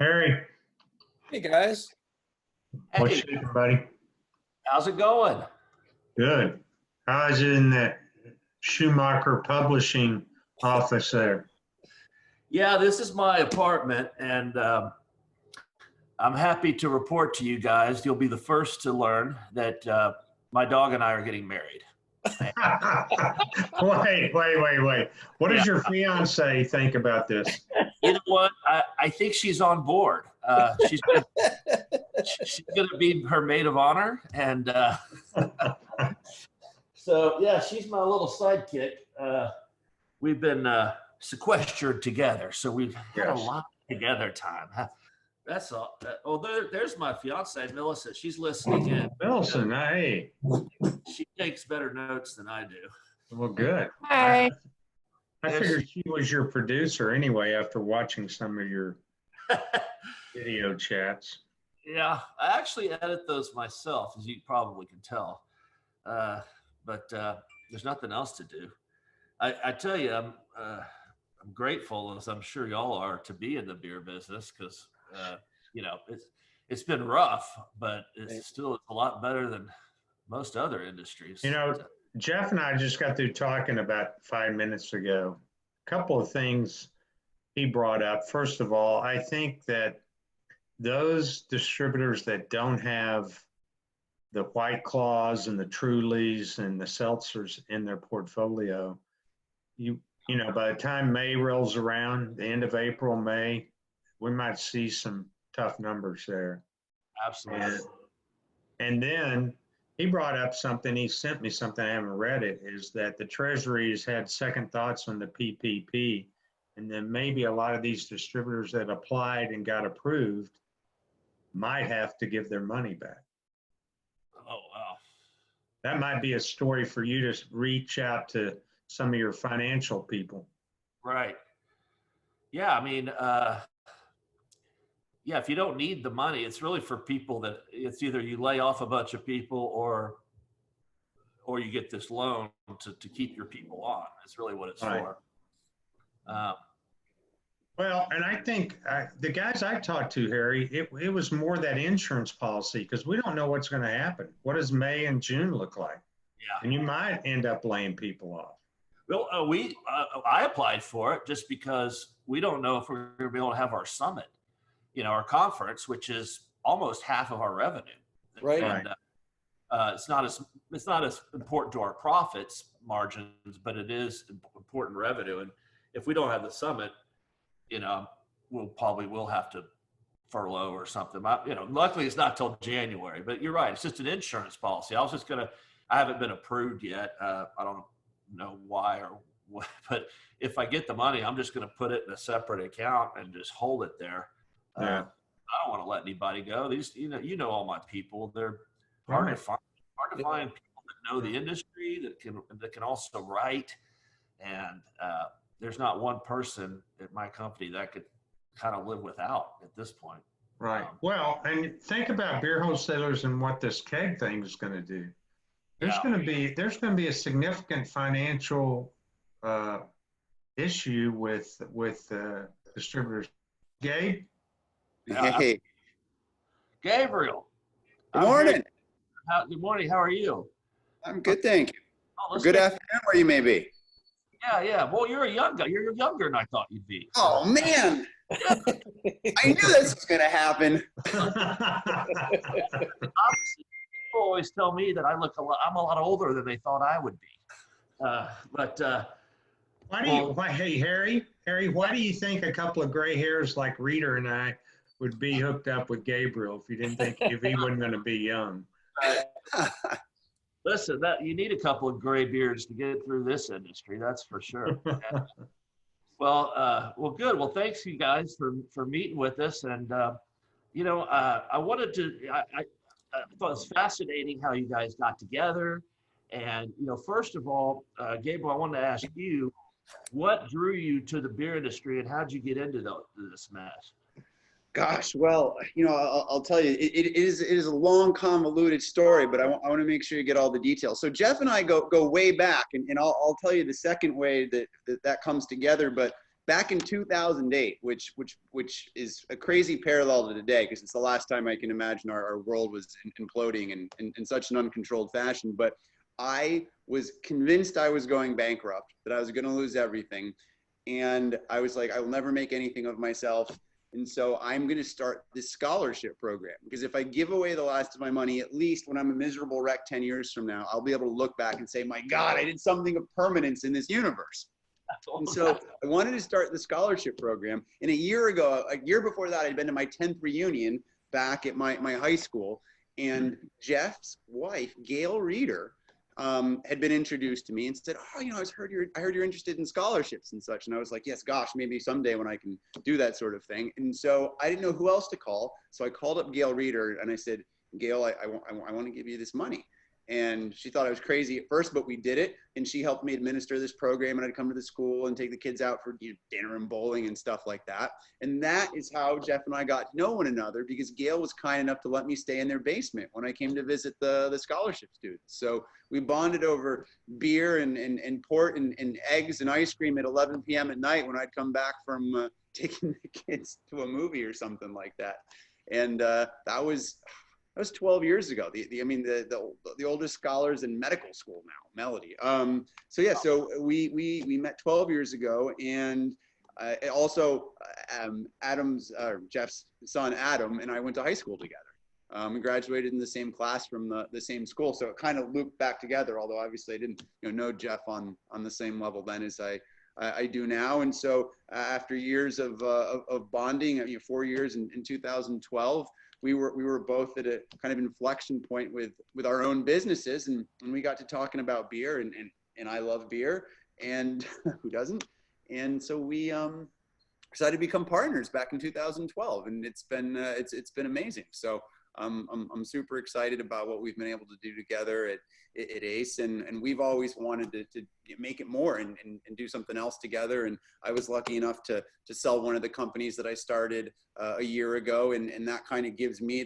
Harry, Hey guys, what's Hey, shaking, buddy? how's it going? Good. How's it in that Schumacher Publishing office there? Yeah, this is my apartment, and I'm happy to report to you guys. You'll be the first to learn that my dog and I are getting married. Wait. What Yeah, does your fiance think about this? you know what? I think she's on board. She's gonna be her maid of honor, and so yeah, she's my little sidekick. We've been sequestered together, so we've had a Yes. lot together time. That's all. There's my fiance, Millicent. She's listening in. Wilson, hey, She takes better notes than I do. well, good. Hi. I Yes. figured she was your producer anyway after watching some of your video chats. Yeah, I actually edit those myself, as you probably can tell. But there's nothing else to do. I tell you, I'm grateful, as I'm sure y'all are, to be in the beer business because it's been rough, but it's still a lot better than most other industries. You know, Jeff and I just got through talking about 5 minutes ago. A couple of things he brought up. First of all, I think that those distributors that don't have the White Claws and the Trulies and the seltzers in their portfolio, by the time May rolls around, the end of April, May, we might see some tough numbers there. Absolutely. And then he brought up something, he sent me something, I haven't read it, is that the Treasury's had second thoughts on the PPP. And then maybe a lot of these distributors that applied and got approved might have to give their money back. Oh, wow. That might be a story for you to reach out to some of your financial people. Right. Yeah, I mean, if you don't need the money, it's really for people that it's either you lay off a bunch of people or you get this loan to keep your people on. It's really what it's Right. for. Well, and I think the guys I talked to, Harry, it was more that insurance policy because we don't know what's going to happen. What does May and June look like? Yeah. And you might end up laying people off. Well, I applied for it just because we don't know if we're going to be able to have our summit, our conference, which is almost half of our revenue. right? And it's not as important to our profits margins, but it is important revenue. And if we don't have the summit, we'll have to furlough or something. Luckily it's not till January, but you're right. It's just an insurance policy. I haven't been approved yet. I don't know why or what, but if I get the money, I'm just going to put it in a separate account and just hold it there. Yeah. I don't want to let anybody go. These, all my people, they're hard to find. Hard to find people that know the industry that can also write. And there's not one person at my company that I could kind of live without at this point. Right. Well, and think about beer wholesalers and what this keg thing is going to do. There's going to be a significant financial issue with distributors. Gabe? Hey, Gabriel. good morning. Good morning. How are you? I'm good, thank you. Oh, let's Good get- afternoon, where you may be. Yeah. Well, you're you're younger than I thought you'd be. Oh, man. I knew this was going to happen. Obviously, people always tell me that I'm a lot older than they thought I would be. Hey, Harry, why do you think a couple of gray hairs like Rita and I would be hooked up with Gabriel if he wasn't going to be young? Listen, you need a couple of gray beards to get through this industry. That's for sure. Well, good. Well, thanks you guys for meeting with us. And, I wanted to, I thought it was fascinating how you guys got together. And, first of all, Gabriel, I wanted to ask you, what drew you to the beer industry and how'd you get into this mess? Gosh, well, I'll tell you, it is a long, convoluted story, but I want to make sure you get all the details. So Jeff and I go way back, and I'll tell you the second way that comes together. But back in 2008, which is a crazy parallel to today, because it's the last time I can imagine our world was imploding in such an uncontrolled fashion. But I was convinced I was going bankrupt, that I was going to lose everything. And I was like, I will never make anything of myself. And so I'm going to start this scholarship program, because if I give away the last of my money, at least when I'm a miserable wreck 10 years from now, I'll be able to look back and say, my God, I did something of permanence in this universe. And so I wanted to start the scholarship program. And a year before that, I'd been to my 10th reunion back at my high school. And Jeff's wife, Gail Reeder, had been introduced to me and said, oh, I heard you're interested in scholarships and such. And I was like, yes, gosh, maybe someday when I can do that sort of thing. And so I didn't know who else to call. So I called up Gail Reeder and I said, Gail, I want to give you this money. And she thought I was crazy at first, but we did it. And she helped me administer this program. And I'd come to the school and take the kids out for dinner and bowling and stuff like that. And that is how Jeff and I got to know one another, because Gail was kind enough to let me stay in their basement when I came to visit the scholarship students. So we bonded over beer and port and eggs and ice cream at 11 p.m. at night when I'd come back from taking the kids to a movie or something like that. And that was 12 years ago. The oldest scholars in medical school now, Melody. So we met 12 years ago, and also Jeff's son Adam and I went to high school together. We graduated in the same class from the same school, so it kind of looped back together. Although obviously I didn't know Jeff on the same level then as I do now. And so after years of bonding, 4 years in 2012. We were both at a kind of inflection point with our own businesses, and we got to talking about beer, and I love beer, and who doesn't? And so we decided to become partners back in 2012, and it's been amazing. So I'm super excited about what we've been able to do together at ACE, and we've always wanted to make it more and do something else together. And I was lucky enough to sell one of the companies that I started a year ago, and that kind of gives me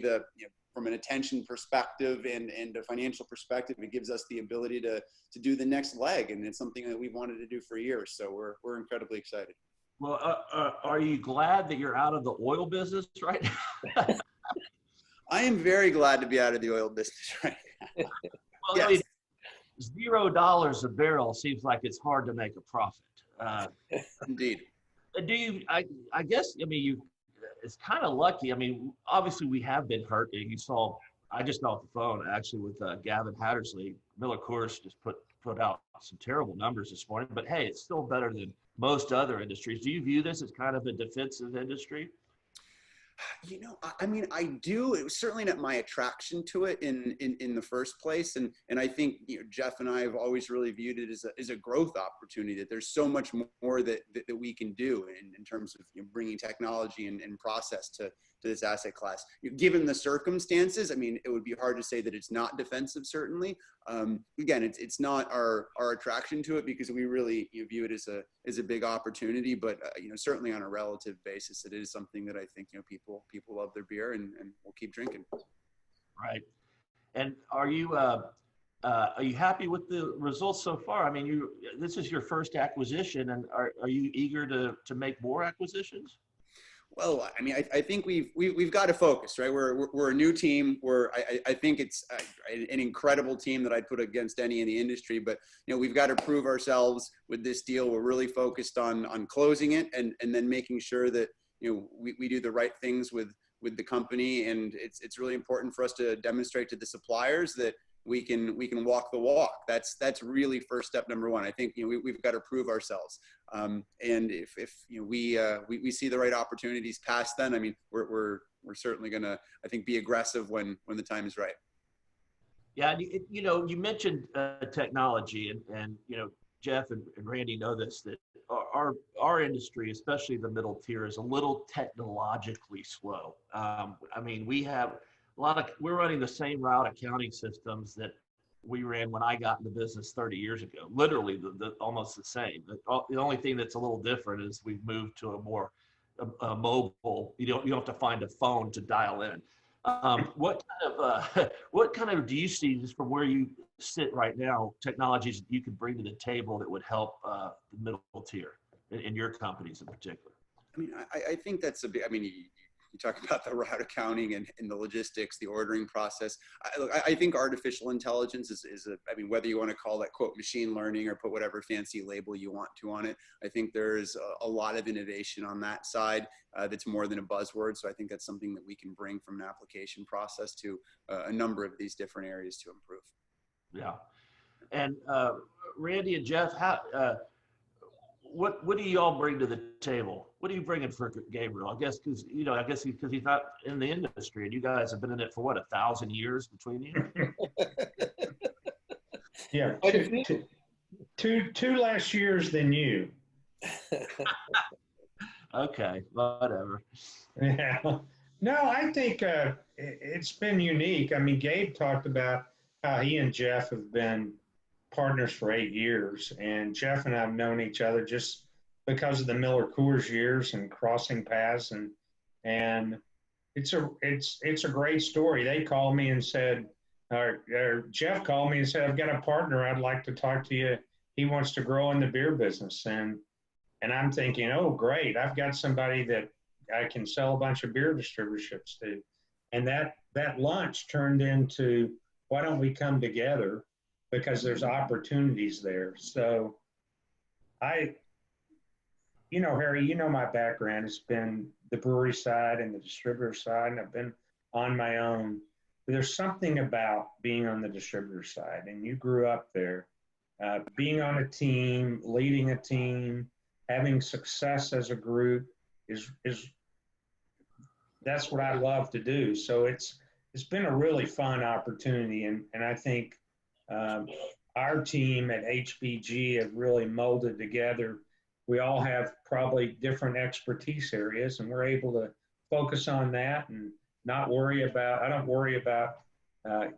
from an attention perspective and a financial perspective, it gives us the ability to do the next leg, and it's something that we've wanted to do for years. So we're incredibly excited. Well, are you glad that you're out of the oil business right now? I am very glad to be out of the oil business right now. Well, yes. $0 a barrel seems like it's hard to make a profit. Indeed. Do you? I guess. I mean, it's kind of lucky. I mean, obviously we have been hurt. You saw. I just got off the phone actually with Gavin Hattersley. Miller Coors just put out some terrible numbers this morning. But hey, it's still better than most other industries. Do you view this as kind of a defensive industry? I mean, I do. It was certainly not my attraction to it in the first place. And I think, Jeff and I have always really viewed it as a growth opportunity, that there's so much more that we can do in terms of bringing technology and process to this asset class. Given the circumstances, I mean, it would be hard to say that it's not defensive, certainly. Again, it's not our attraction to it, because we really view it as a big opportunity, but certainly on a relative basis, it is something that I think people love their beer and will keep drinking. Right. And are you happy with the results so far? I mean, this is your first acquisition, and are you eager to make more acquisitions? Well, I mean, I think we've got to focus, right? We're a new team. I think it's an incredible team that I'd put against any in the industry. But we've got to prove ourselves with this deal. We're really focused on closing it and then making sure that we do the right things with the company. And it's really important for us to demonstrate to the suppliers that we can walk the walk. That's really first step number one. I think we've got to prove ourselves. And if we see the right opportunities past then, I mean, we're certainly gonna, I think, be aggressive when the time is right. Yeah, you mentioned technology, and Jeff and Randy know this, that our industry, especially the middle tier, is a little technologically slow. I mean, we're running the same route accounting systems that we ran when I got in the business 30 years ago. Literally, almost the same. The only thing that's a little different is we've moved to a more mobile. You don't have to find a phone to dial in. What kind of do you see, just from where you sit right now, technologies that you could bring to the table that would help the middle tier in your companies in particular? I mean, I think that's a big, I mean, you talk about the route accounting and the logistics, the ordering process. I think artificial intelligence is I mean, whether you want to call that quote machine learning or put whatever fancy label you want to on it, I think there's a lot of innovation on that side that's more than a buzzword. So I think that's something that we can bring from an application process to a number of these different areas to improve. Yeah. And Randy and Jeff, what do you all bring to the table? What are you bringing for Gabriel? I guess because he's not in the industry, and you guys have been in it for what, 1,000 years between you? Yeah, two less years than you. Okay, whatever. Yeah. No, I think it's been unique. I mean, Gabe talked about how he and Jeff have been partners for 8 years, and Jeff and I have known each other just because of the Miller Coors years and crossing paths, and it's a great story. They called me and said, or Jeff called me and said, I've got a partner I'd like to talk to you. He wants to grow in the beer business, and I'm thinking, oh, great, I've got somebody that I can sell a bunch of beer distributorships to, and that lunch turned into, why don't we come together? Because there's opportunities there. So Harry, my background has been the brewery side and the distributor side, and I've been on my own. But there's something about being on the distributor side, and you grew up there, being on a team, leading a team, having success as a group is that's what I love to do. So it's been a really fun opportunity, and I think our team at HBG have really molded together. We all have probably different expertise areas, and we're able to focus on that and not worry about, I don't worry about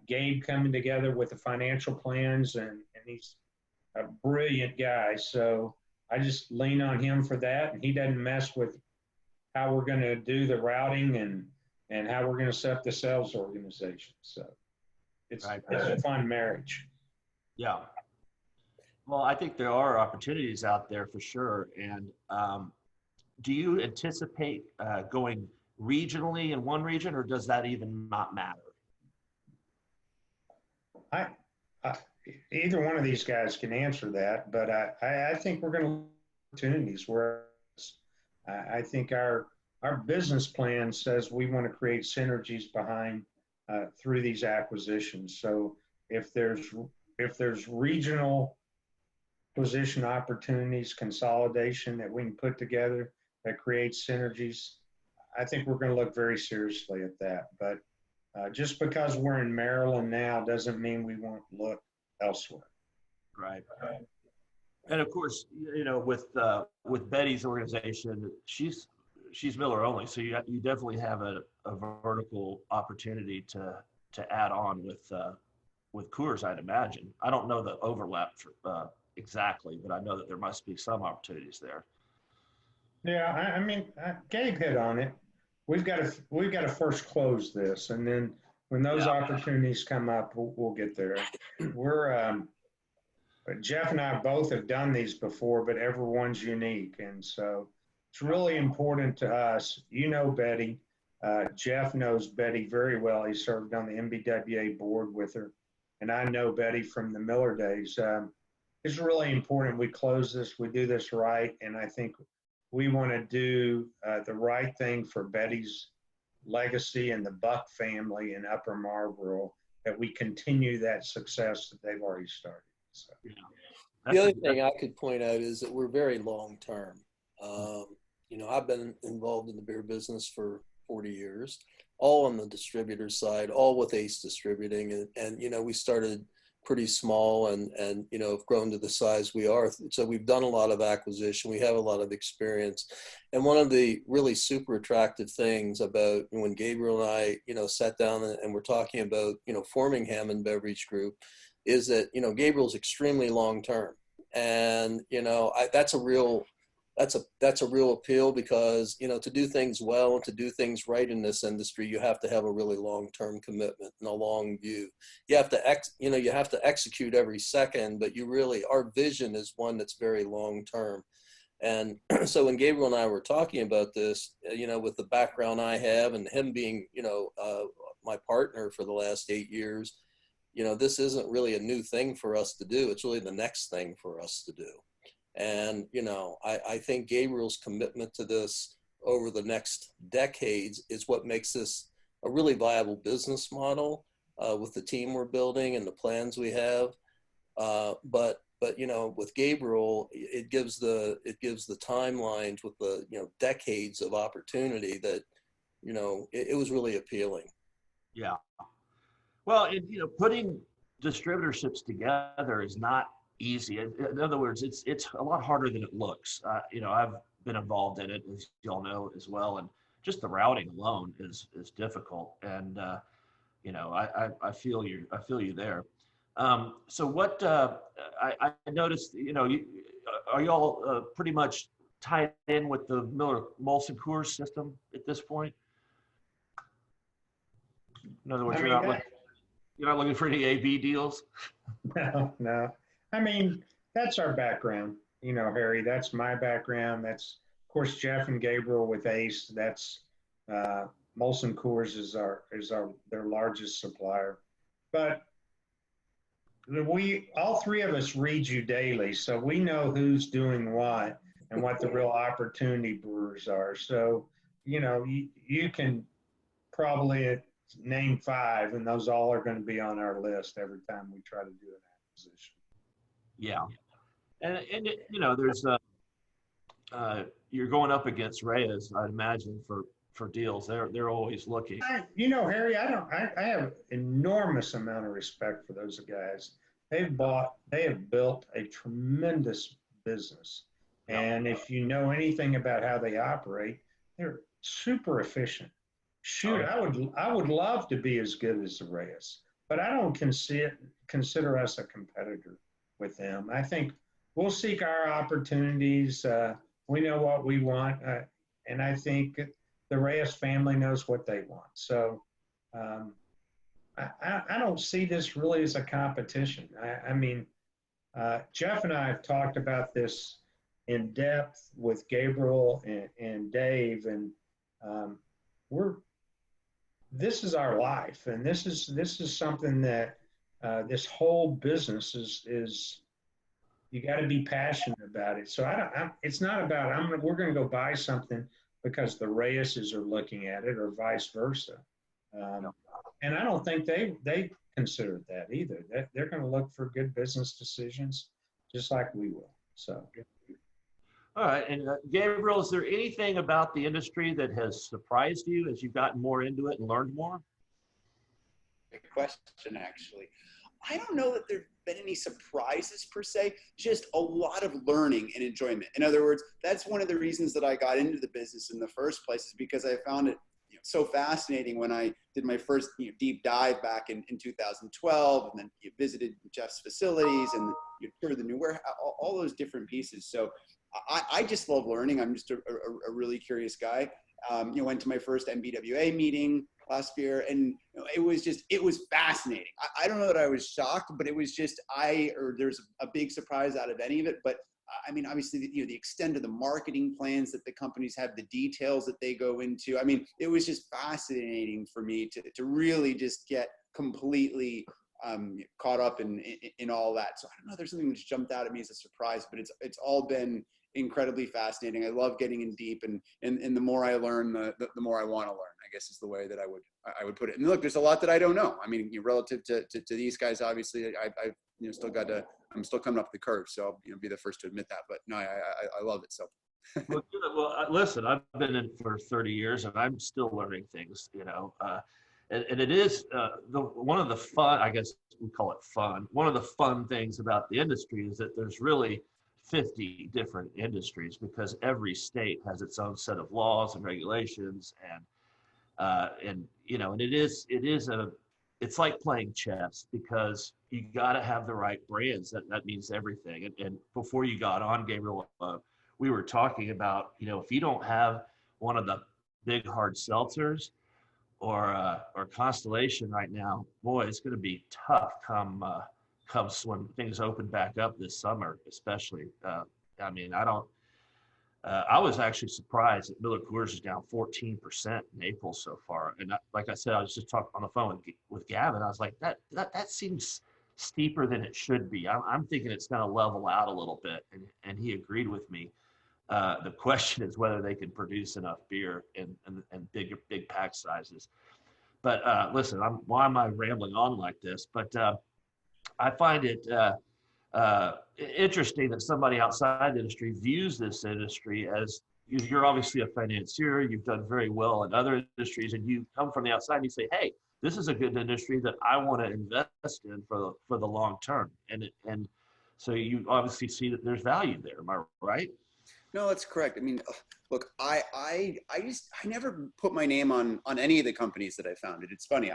Gabe coming together with the financial plans, and he's a brilliant guy. So I just lean on him for that, and he doesn't mess with how we're going to do the routing and how we're going to set up the sales organization. So it's a fun marriage. Yeah. Well, I think there are opportunities out there for sure. And do you anticipate going regionally in one region, or does that even not matter? Either one of these guys can answer that, but I think we're going to look at opportunities where I think our business plan says we want to create synergies behind through these acquisitions. So if there's regional position opportunities, consolidation that we can put together that creates synergies, I think we're going to look very seriously at that. But just because we're in Maryland now doesn't mean we won't look elsewhere. Right. And of course, with Betty's organization, she's Miller only, so you definitely have a vertical opportunity to add on with Coors, I'd imagine. I don't know the overlap exactly, but I know that there must be some opportunities there. Yeah, I mean, Gabe hit on it. We've got to first close this, and then when those opportunities come up, we'll get there. Jeff and I both have done these before, but everyone's unique, and so it's really important to us. You know Betty. Jeff knows Betty very well. He served on the MBWA board with her, and I know Betty from the Miller days. It's really important we close this, we do this right, and I think we want to do the right thing for Betty's legacy and the Buck family in Upper Marlboro, that we continue that success that they've already started. So. Yeah. The other thing I could point out is that we're very long-term. I've been involved in the beer business for 40 years, all on the distributor side, all with Ace Distributing. And we started pretty small and have grown to the size we are. So we've done a lot of acquisition. We have a lot of experience. And one of the really super attractive things about when Gabriel and I, sat down and we're talking about, forming Hammond Beverage Group is that, Gabriel's extremely long-term. And, that's a real appeal because, to do things well and to do things right in this industry, you have to have a really long-term commitment and a long view. You have to execute every second, but our vision is one that's very long-term. And so when Gabriel and I were talking about this, with the background I have and him being, my partner for the last 8 years, this isn't really a new thing for us to do. It's really the next thing for us to do. And, I think Gabriel's commitment to this over the next decades is what makes this a really viable business model with the team we're building and the plans we have. But with Gabriel, it gives the timelines with the decades of opportunity that it was really appealing. Yeah. Well, putting distributorships together is not easy. In other words, it's a lot harder than it looks. I've been involved in it, as you all know, as well, and just the routing alone is difficult. And I feel you. I feel you there. So what I noticed, are you all pretty much tied in with the Miller Molson Coors system at this point? In other words, you're not looking for any AB deals? No. I mean, that's our background, Harry. That's my background. That's, of course, Jeff and Gabriel with Ace. That's Molson Coors is their largest supplier. But all three of us read you daily, so we know who's doing what and what the real opportunity brewers are. So, you can probably name 5, and those all are going to be on our list every time we try to do an acquisition. Yeah, and there's you're going up against Reyes, I'd imagine, for deals. They're always looking. Harry, I have enormous amount of respect for those guys. They have built a tremendous business. Yeah. And if you know anything about how they operate, they're super efficient. Shoot, I would love to be as good as the Reyes, but I don't consider us a competitor with them. I think we'll seek our opportunities. We know what we want, and I think the Reyes family knows what they want. So I don't see this really as a competition. I mean, Jeff and I have talked about this in depth with Gabriel and Dave, and this is our life, and this is something that this whole business is. You got to be passionate about it. So it's not about we're going to go buy something because the Reyeses are looking at it, or vice versa. And I don't think they consider that either. They're going to look for good business decisions, just like we will. So. All right, and Gabriel, is there anything about the industry that has surprised you as you've gotten more into it and learned more? Good question, actually. I don't know that there have been any surprises per se, just a lot of learning and enjoyment. In other words, that's one of the reasons that I got into the business in the first place, is because I found it so fascinating when I did my first deep dive back in 2012, and then you visited Jeff's facilities and you toured the new warehouse, all those different pieces. So I just love learning. I'm just a really curious guy. Went to my first MBWA meeting last year, and it was fascinating. I don't know that I was shocked, but it was just there's a big surprise out of any of it. But I mean, obviously, the extent of the marketing plans that the companies have, the details that they go into. I mean, it was just fascinating for me to really just get completely caught up in all that. So I don't know, there's something that's jumped out at me as a surprise, but it's all been incredibly fascinating. I love getting in deep, and the more I learn, the more I want to learn, I guess, is the way that I would put it. And look, there's a lot that I don't know. I mean, relative to these guys, obviously, I've I'm still coming up the curve. So I'll be the first to admit that. But no, I love it. So. Well, listen, I've been in for 30 years, and I'm still learning things. And it is one of the fun, I guess we call it fun. One of the fun things about the industry is that there's really 50 different industries, because every state has its own set of laws and regulations, and it's like playing chess, because you got to have the right brands. That means everything. And before you got on, Gabriel, we were talking about, if you don't have one of the big hard seltzers or Constellation right now, boy, it's going to be tough come when things open back up this summer, especially. I mean, I was actually surprised that Miller Coors is down 14% in April so far. And like I said, I was just talking on the phone with Gavin. I was like, that seems steeper than it should be. I'm thinking it's going to level out a little bit. And he agreed with me. The question is whether they can produce enough beer and big pack sizes. But listen, why am I rambling on like this? But I find it interesting that somebody outside the industry views this industry as you're obviously a financier. You've done very well in other industries, and you come from the outside and you say, "Hey, this is a good industry that I want to invest in for the long term." And so you obviously see that there's value there. Am I right? No, that's correct. I mean, look, I never put my name on any of the companies that I founded. It's funny.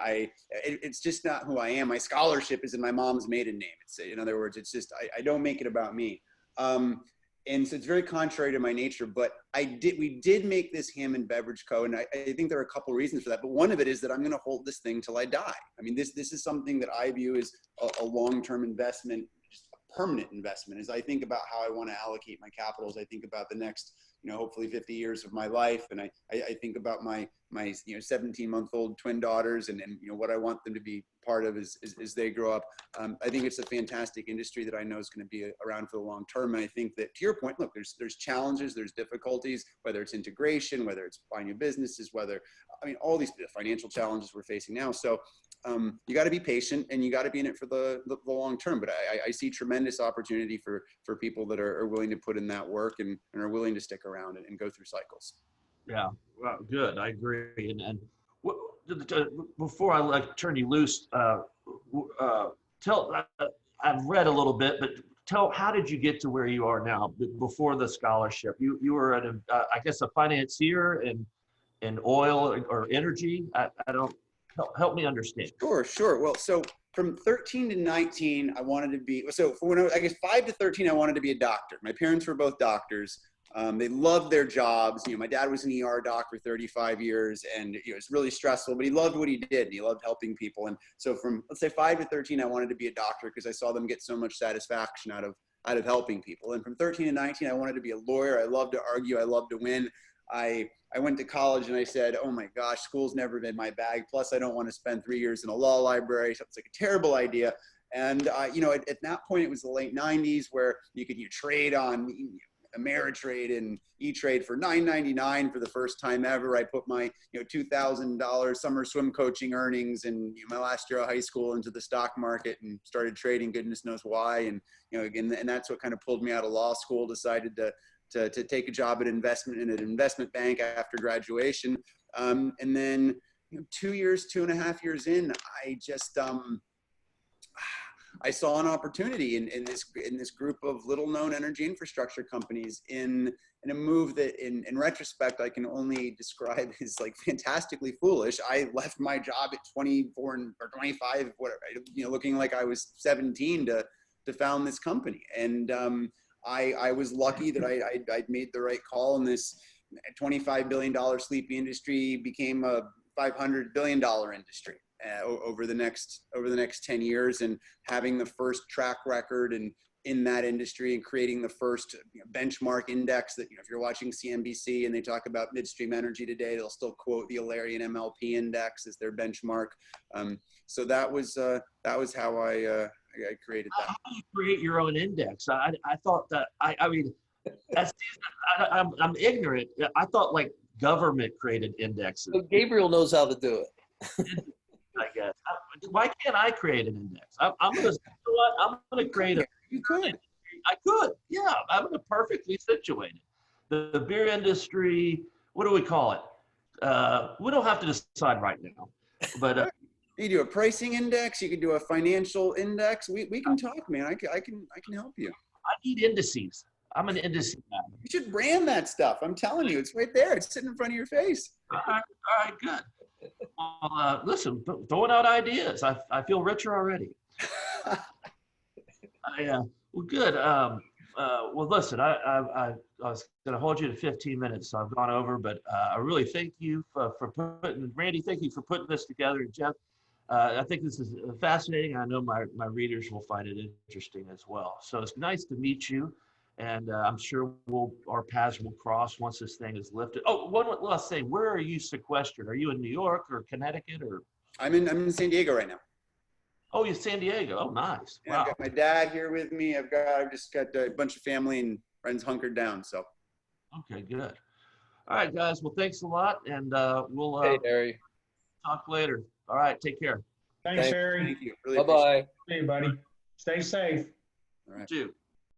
It's just not who I am. My scholarship is in my mom's maiden name. It's, in other words, it's just, I don't make it about me. And so it's very contrary to my nature, but we did make this Hammond Beverage Co. And I think there are a couple of reasons for that. But one of it is that I'm going to hold this thing till I die. I mean, this is something that I view as a long-term investment, permanent investment. As I think about how I want to allocate my capitals, I think about the next, hopefully 50 years of my life. And I think about my 17-month-old twin daughters and what I want them to be part of as they grow up. I think it's a fantastic industry that I know is going to be around for the long term. And I think that, to your point, look, there's challenges, there's difficulties, whether it's integration, whether it's buying new businesses, all these financial challenges we're facing now. So you got to be patient and you got to be in it for the long term. But I see tremendous opportunity for people that are willing to put in that work and are willing to stick around and go through cycles. Yeah, well, good. I agree. And before I turn you loose, tell. I've read a little bit, but how did you get to where you are now before the scholarship? You were I guess a financier in oil or energy. I don't. Help me understand. Sure. Well, so from 13 to 19, I wanted to be, so for when I guess 5 to 13, I wanted to be a doctor. My parents were both doctors. They loved their jobs. My dad was an ER doc for 35 years and it was really stressful, but he loved what he did and he loved helping people. And so from, let's say 5 to 13, I wanted to be a doctor because I saw them get so much satisfaction out of helping people. And from 13 to 19, I wanted to be a lawyer. I love to argue. I love to win. I went to college and I said, oh my gosh, school's never been my bag. Plus I don't want to spend 3 years in a law library. So it's like a terrible idea. And, at that point, it was the late 90s where you could trade on Ameritrade and E-Trade for $9.99 for the first time ever. I put my, $2,000 summer swim coaching earnings and my last year of high school into the stock market and started trading, goodness knows why. And, again, and that's what kind of pulled me out of law school, decided to take a job in an investment bank after graduation. And then 2.5 years in, I just, I saw an opportunity in this group of little known energy infrastructure companies in a move that in retrospect, I can only describe as like fantastically foolish. I left my job at 24 or 25, whatever, looking like I was 17 to found this company. And, I was lucky that I'd made the right call, and this $25 billion sleepy industry became a $500 billion industry over the next 10 years, and having the first track record and in that industry and creating the first benchmark index that, if you're watching CNBC and they talk about midstream energy today, they'll still quote the Alerian MLP index as their benchmark. So that was how I created that. How do you create your own index? I thought that, I mean, I'm ignorant. I thought like government created indexes. So Gabriel knows how to do it. I guess. Why can't I create an index? I'm gonna create a. You could. I could. Yeah, I'm perfectly situated. The beer industry. What do we call it? We don't have to decide right now, but. You do a pricing index. You can do a financial index. We can talk, man. I can help you. I need indices. I'm an indices guy. You should brand that stuff. I'm telling you, it's right there. It's sitting in front of your face. All right, good. Well, listen, throwing out ideas. I feel richer already. Well, good. Well, listen, I was going to hold you to 15 minutes, so I've gone over, but I really thank you for putting, Randy, thank you for putting this together. Jeff, I think this is fascinating. I know my readers will find it interesting as well. So it's nice to meet you. And I'm sure our paths will cross once this thing is lifted. Oh, one last thing. Where are you sequestered? Are you in New York or Connecticut or? I'm in San Diego right now. Oh, you're San Diego. Oh, nice. Yeah, Wow. I've got my dad here with me. I've just got a bunch of family and friends hunkered down. So. Okay, good. All right, guys. Well, thanks a lot, and we'll Hey, Harry. talk later. All right, take care. Thanks, Thank- Harry. Thank you. Really Bye appreciate it. bye. See you, buddy. Stay safe. All right. You too.